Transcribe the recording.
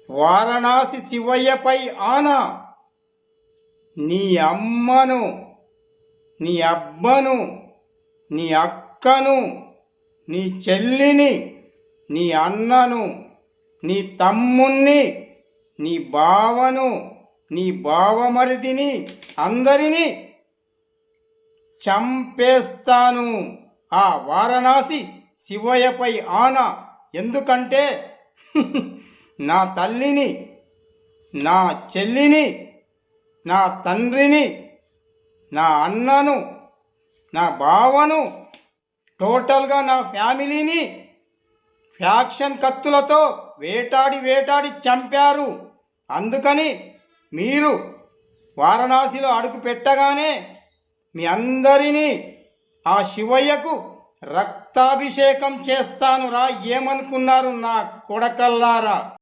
వారణాసి శివయ్యపై ఆనా, నీ అమ్మను, నీ అబ్బను, నీ అక్కను, నీ చెల్లిని, నీ అన్నను, నీ తమ్ముణ్ణి, నీ బావను, నీ బావమరిదిని, అందరినీ చంపేస్తాను. ఆ వారణాసి శివయ్యపై ఆనా. ఎందుకంటే నా తల్లిని, నా చెల్లిని, నా తండ్రిని, నా అన్నను, నా బావను, టోటల్గా నా ఫ్యామిలీని ఫ్యాక్షన్ కత్తులతో వేటాడి చంపారు. అందుకని మీరు వారణాసిలో అడుగు పెట్టగానే మీ అందరినీ ఆ శివయ్యకు రక్తాభిషేకం చేస్తాను రా. ఏమనుకున్నారు నా కొడకల్లారా?